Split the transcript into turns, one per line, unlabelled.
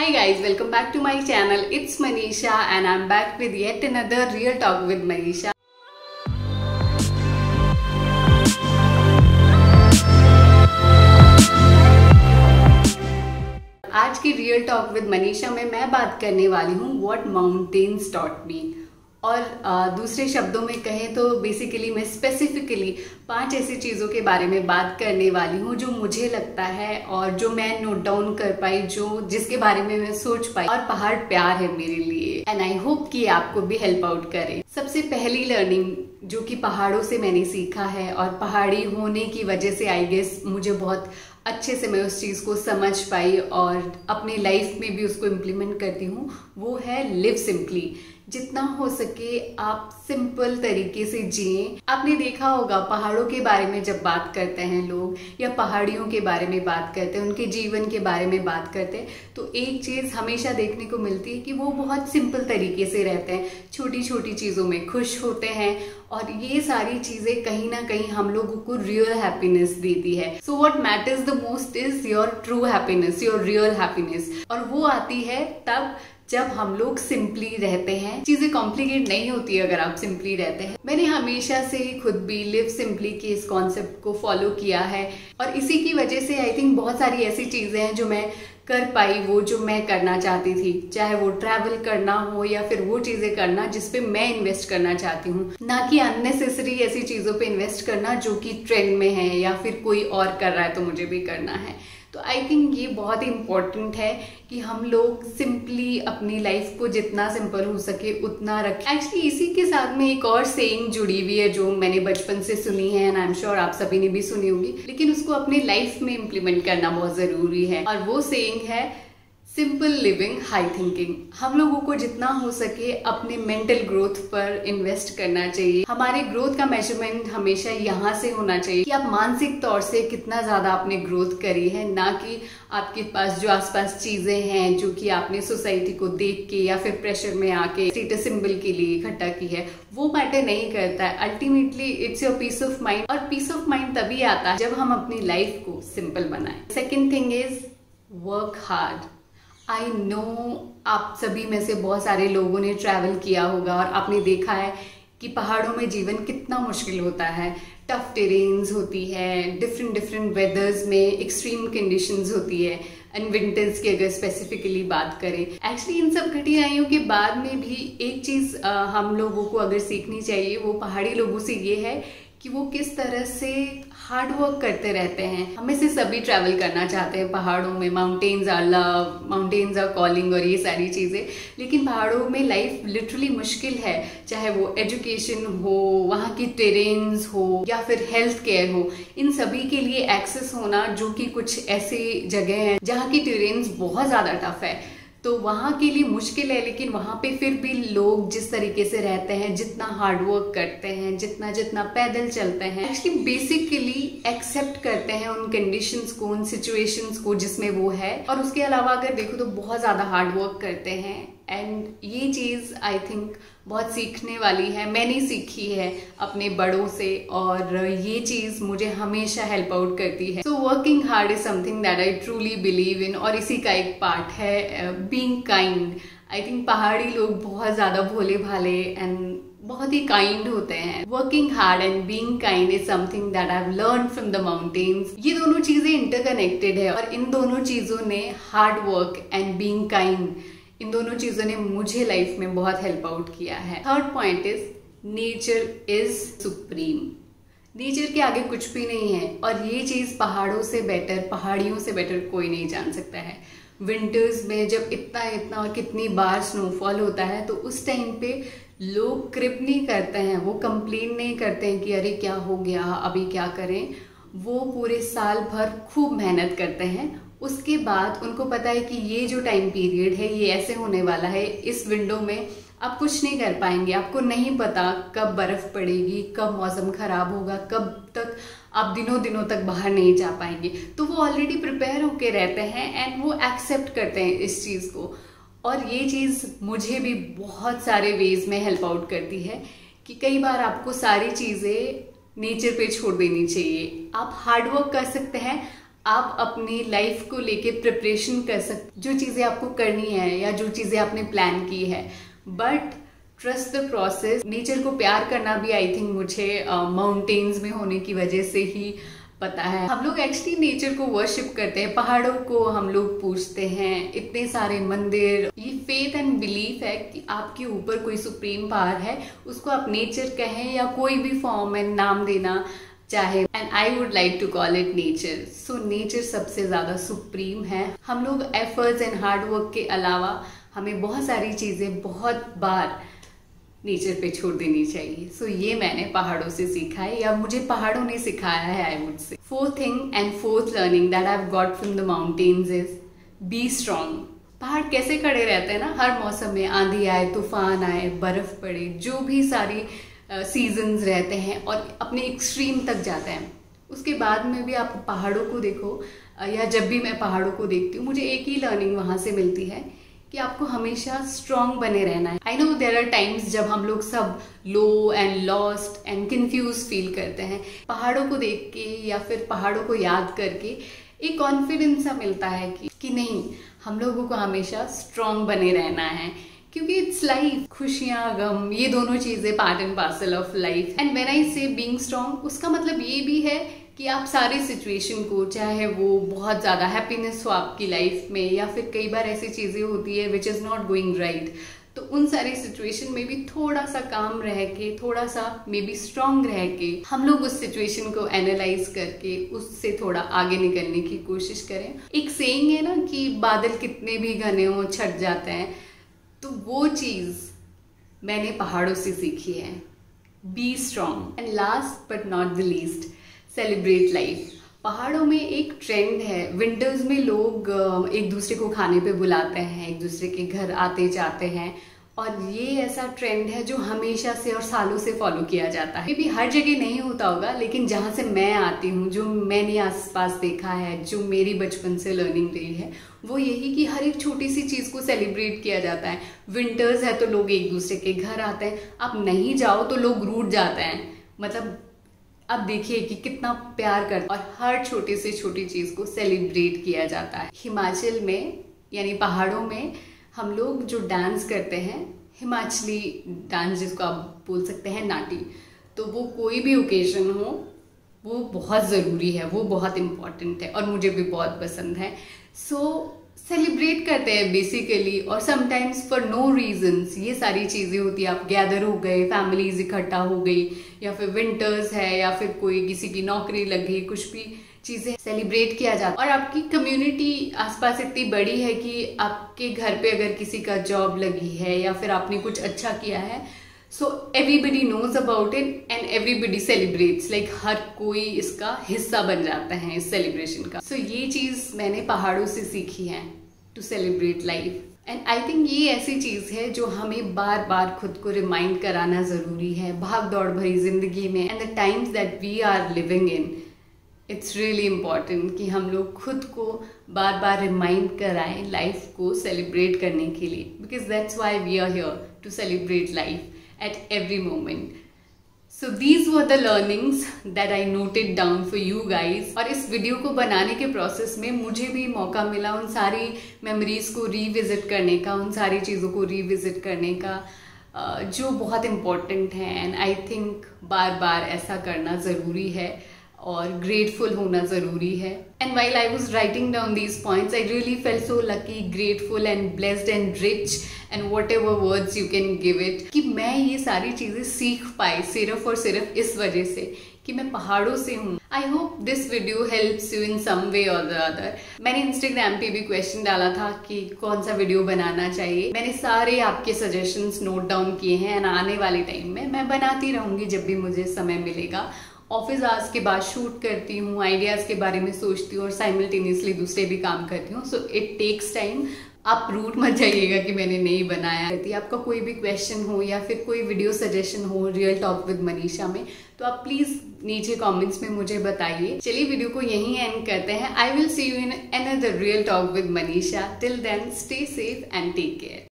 Hi guys, welcome back to my channel. It's Manisha and I'm back with yet another Real Talk with Manisha. आज की real talk with Manisha में मैं बात करने वाली हूँ व्हाट माउंटेन्स टॉट मी, और दूसरे शब्दों में कहें तो बेसिकली मैं स्पेसिफिकली 5 ऐसी चीज़ों के बारे में बात करने वाली हूँ जो मुझे लगता है और जो मैं नोट डाउन कर पाई, जो जिसके बारे में मैं सोच पाई, और पहाड़ प्यार है मेरे लिए एंड आई होप कि आपको भी हेल्प आउट करे। सबसे पहली लर्निंग जो कि पहाड़ों से मैंने सीखा है, और पहाड़ी होने की वजह से आई गेस मुझे बहुत अच्छे से मैं उस चीज़ को समझ पाई और अपनी लाइफ में भी उसको इम्प्लीमेंट करती हूँ, वो है लिव सिंपली। जितना हो सके आप सिंपल तरीके से जिए। आपने देखा होगा पहाड़ों के बारे में जब बात करते हैं लोग, या पहाड़ियों के बारे में बात करते हैं, उनके जीवन के बारे में बात करते हैं, तो एक चीज़ हमेशा देखने को मिलती है कि वो बहुत सिंपल तरीके से रहते हैं, छोटी छोटी चीज़ों में खुश होते हैं, और ये सारी चीज़ें कहीं ना कहीं हम लोगों को रियल हैप्पीनेस देती है। So what matters the most is your true happiness, your real happiness, और वो आती है तब जब हम लोग सिंपली रहते हैं। चीजें कॉम्प्लिकेट नहीं होती अगर आप सिंपली रहते हैं। मैंने हमेशा से ही खुद भी लिव सिंपली के इस कॉन्सेप्ट को फॉलो किया है, और इसी की वजह से आई थिंक बहुत सारी ऐसी चीजें हैं जो मैं कर पाई, वो जो मैं करना चाहती थी, चाहे वो ट्रैवल करना हो या फिर वो चीजें करना जिसपे मैं इन्वेस्ट करना चाहती हूँ, ना कि अननेसेसरी ऐसी चीजों पे इन्वेस्ट करना जो कि ट्रेंड में है या फिर कोई और कर रहा है तो मुझे भी करना है। तो आई थिंक ये बहुत ही इम्पोर्टेंट है कि हम लोग सिंपली अपनी लाइफ को जितना सिंपल हो सके उतना रखें। एक्चुअली इसी के साथ में एक और सेइंग जुड़ी हुई है जो मैंने बचपन से सुनी है, एंड आई एम श्योर आप सभी ने भी सुनी होगी, लेकिन उसको अपनी लाइफ में इम्प्लीमेंट करना बहुत जरूरी है, और वो सेइंग है सिंपल लिविंग हाई थिंकिंग। हम लोगों को जितना हो सके अपने मेंटल ग्रोथ पर इन्वेस्ट करना चाहिए। हमारे ग्रोथ का मेजरमेंट हमेशा यहाँ से होना चाहिए कि आप मानसिक तौर से कितना ज्यादा आपने ग्रोथ करी है, ना कि आपके पास जो आसपास चीजें हैं जो कि आपने सोसाइटी को देख के या फिर प्रेशर में आके स्टेटस सिंबल के लिए इकट्ठा की है, वो मैटर नहीं करता है। Ultimately it's your peace of mind, और पीस ऑफ माइंड तभी आता है जब हम अपनी लाइफ को सिंपल बनाएं। Second thing is work hard. I know आप सभी में से बहुत सारे लोगों ने ट्रैवल किया होगा और आपने देखा है कि पहाड़ों में जीवन कितना मुश्किल होता है। टफ टेरेन्स होती है, डिफरेंट वेदर्स में एक्सट्रीम कंडीशंस होती है, एंड विंटर्स की अगर स्पेसिफिकली बात करें। एक्चुअली इन सब कठिनाइयों के बाद में भी एक चीज़ हम लोगों को अगर सीखनी चाहिए वो पहाड़ी लोगों से ये है कि वो किस तरह से हार्ड वर्क करते रहते हैं। हमें से सभी ट्रैवल करना चाहते हैं पहाड़ों में, mountains are love, mountains are calling, और ये सारी चीज़ें, लेकिन पहाड़ों में लाइफ लिटरली मुश्किल है। चाहे वो एजुकेशन हो, वहाँ की टेरेन्स हो, या फिर हेल्थ केयर हो, इन सभी के लिए एक्सेस होना, जो कि कुछ ऐसे जगह हैं जहाँ की टेरेन्स बहुत ज़्यादा टफ है, तो वहाँ के लिए मुश्किल है, लेकिन वहाँ पे फिर भी लोग जिस तरीके से रहते हैं, जितना हार्ड वर्क करते हैं, जितना पैदल चलते हैं, एक्चुअली बेसिकली एक्सेप्ट करते हैं उन कंडीशंस को, उन सिचुएशंस को जिसमें वो है, और उसके अलावा अगर देखो तो बहुत ज़्यादा हार्ड वर्क करते हैं। एंड ये चीज़ आई थिंक बहुत सीखने वाली है, मैंने सीखी है अपने बड़ों से, और ये चीज़ मुझे हमेशा हेल्प आउट करती है। So working hard is something that I truly believe in, और इसी का एक पार्ट है बीइंग काइंड। आई थिंक पहाड़ी लोग बहुत ज़्यादा भोले भाले एंड बहुत ही काइंड होते हैं। Working hard and being kind is something that I have learn from the mountains. ये दोनों चीज़ें इंटरकनेक्टेड है, और इन दोनों चीज़ों ने, hard work and being kind, इन दोनों चीज़ों ने मुझे लाइफ में बहुत हेल्प आउट किया है। Third point is nature is supreme. Nature के आगे कुछ भी नहीं है, और ये चीज़ पहाड़ों से बेटर, पहाड़ियों से बेटर कोई नहीं जान सकता है। विंटर्स में जब इतना और कितनी बार स्नोफॉल होता है, तो उस टाइम पे लोग क्रिप नहीं करते हैं, वो कंप्लेन नहीं करते हैं कि अरे क्या हो गया, अभी क्या करें। वो पूरे साल भर खूब मेहनत करते हैं। उसके बाद उनको पता है कि ये जो टाइम पीरियड है ये ऐसे होने वाला है, इस विंडो में आप कुछ नहीं कर पाएंगे। आपको नहीं पता कब बर्फ पड़ेगी, कब मौसम खराब होगा, कब तक आप दिनों तक बाहर नहीं जा पाएंगे। तो वो ऑलरेडी प्रिपेयर होके रहते हैं एंड वो एक्सेप्ट करते हैं इस चीज़ को। और ये चीज़ मुझे भी बहुत सारे वेज में हेल्प आउट करती है कि कई बार आपको सारी चीज़ें नेचर पे छोड़ देनी चाहिए। आप हार्ड वर्क कर सकते हैं, आप अपनी लाइफ को लेके प्रिपरेशन कर सकते, जो चीज़ें आपको करनी है या जो चीज़ें आपने प्लान की है, but trust the process. Nature को प्यार करना भी आई थिंक मुझे माउंटेन्स में होने की वजह से ही पता है। हम लोग एक्चुअली नेचर को वर्शिप करते हैं, पहाड़ों को हम लोग पूजते हैं, इतने सारे मंदिर। ये फेथ एंड बिलीफ है कि आपके ऊपर कोई सुप्रीम पावर है, उसको आप नेचर कहें या कोई भी फॉर्म में नाम देना चाहे, and I would like to call it nature. So nature सबसे ज्यादा सुप्रीम है। हम लोग एफर्ट्स एंड हार्ड वर्क के अलावा हमें बहुत सारी चीजें बहुत बार नेचर पे छोड़ देनी चाहिए। सो ये मैंने पहाड़ों से सीखा है, या मुझे पहाड़ों ने सिखाया है, I would say. Fourth thing and fourth learning that I have got from the mountains is B strong. पहाड़ कैसे खड़े रहते हैं ना, हर मौसम में आंधी आए, तूफान आए, बर्फ पड़े, जो भी सारी सीजन्स रहते हैं और अपने एक्सट्रीम तक जाते हैं, उसके बाद में भी आप पहाड़ों को देखो, या जब भी मैं पहाड़ों को देखती हूँ मुझे एक ही लर्निंग वहां से मिलती है कि आपको हमेशा स्ट्रांग बने रहना है। I know there are times जब हम लोग सब low and lost and confuse फील करते हैं। पहाड़ों को देख के या फिर पहाड़ों को याद करके एक कॉन्फिडेंस सा मिलता है कि नहीं, हम लोगों को हमेशा स्ट्रांग बने रहना है, क्योंकि इट्स लाइफ। खुशियां, गम, ये दोनों चीजें part and parcel of life. And when I से बीइंग स्ट्रांग, उसका मतलब ये भी है कि आप सारी सिचुएशन को, चाहे वो बहुत ज़्यादा हैप्पीनेस हो आपकी लाइफ में, या फिर कई बार ऐसी चीज़ें होती है which is not going right, तो उन सारी सिचुएशन में भी थोड़ा सा काम रह के, थोड़ा सा मे बी स्ट्रांग रह के, हम लोग उस सिचुएशन को एनालाइज करके उससे थोड़ा आगे निकलने की कोशिश करें। एक सेइंग है ना कि बादल कितने भी घने हों छट जाते हैं, तो वो चीज़ मैंने पहाड़ों से सीखी है। B strong. And last but not the least, celebrate life. पहाड़ों में एक ट्रेंड है, विंटर्स में लोग एक दूसरे को खाने पे बुलाते हैं, एक दूसरे के घर आते जाते हैं, और ये ऐसा ट्रेंड है जो हमेशा से और सालों से फॉलो किया जाता है। ये भी हर जगह नहीं होता होगा, लेकिन जहाँ से मैं आती हूँ, जो मैंने आसपास देखा है, जो मेरी बचपन से लर्निंग रही है, वो यही कि हर एक छोटी सी चीज़ को सेलिब्रेट किया जाता है। विंटर्स है तो लोग एक दूसरे के घर आते हैं, आप नहीं जाओ तो लोग रूठ जाते हैं। मतलब अब देखिए कि कितना प्यार करते, और हर छोटी से छोटी चीज़ को सेलिब्रेट किया जाता है। हिमाचल में यानी पहाड़ों में हम लोग जो डांस करते हैं, हिमाचली डांस जिसको आप बोल सकते हैं नाटी, तो वो कोई भी ओकेजन हो वो बहुत ज़रूरी है, वो बहुत इम्पॉर्टेंट है और मुझे भी बहुत पसंद है। सो सेलिब्रेट करते हैं बेसिकली, और समटाइम्स फॉर नो रीजंस ये सारी चीज़ें होती है। आप गैदर हो गए, फैमिलीज इकट्ठा हो गई, या फिर विंटर्स है, या फिर कोई किसी की नौकरी लग गई, कुछ भी चीज़ें सेलिब्रेट किया जाता है। और आपकी कम्युनिटी आसपास इतनी बड़ी है कि आपके घर पे अगर किसी का जॉब लगी है या फिर आपने कुछ अच्छा किया है, so everybody knows about it and everybody celebrates, like हर कोई इसका हिस्सा बन जाता है इस सेलिब्रेशन का। सो ये चीज़ मैंने पहाड़ों से सीखी है, to celebrate life. And I think ये ऐसी चीज़ है जो हमें बार बार खुद को रिमाइंड कराना ज़रूरी है भाग दौड़ भरी जिंदगी में, and the times that we are living in, it's really important कि हम लोग खुद को बार बार रिमाइंड कराएं लाइफ को सेलिब्रेट करने के लिए, because that's why we are here, to celebrate life at every moment. So these were the learnings that I noted down for you guys. और इस वीडियो को बनाने के प्रोसेस में मुझे भी मौका मिला उन सारी मेमोरीज को रीविजिट करने का, उन सारी चीज़ों को रीविजिट करने का जो बहुत इम्पोर्टेंट है। एंड आई थिंक बार बार ऐसा करना ज़रूरी है और ग्रेटफुल होना ज़रूरी है। And while I was writing down these points, I really felt so lucky, grateful and blessed and rich and what ever words you can give it, कि मैं ये सारी चीज़ें सीख पाई सिर्फ और सिर्फ इस वजह से कि मैं पहाड़ों से हूँ। I hope this video helps you in some way or the other. मैंने इंस्टाग्राम पे भी क्वेश्चन डाला था कि कौन सा वीडियो बनाना चाहिए। मैंने सारे आपके सजेशंस नोट डाउन किए हैं, एंड आने वाले टाइम में मैं बनाती रहूँगी जब भी मुझे समय मिलेगा। ऑफिस आवर्स के बाद शूट करती हूँ, आइडियाज़ के बारे में सोचती हूँ और साइमल्टेनियसली दूसरे भी काम करती हूँ। So it takes time. आप रूट मत जाइएगा कि मैंने नहीं बनाया। यदि आपका कोई भी क्वेश्चन हो या फिर कोई वीडियो सजेशन हो रियल टॉक विद मनीषा में, तो आप प्लीज़ नीचे कमेंट्स में मुझे बताइए। चलिए वीडियो को यहीं एंड करते हैं। I will see you in another real talk with Manisha. Till then stay safe and take care.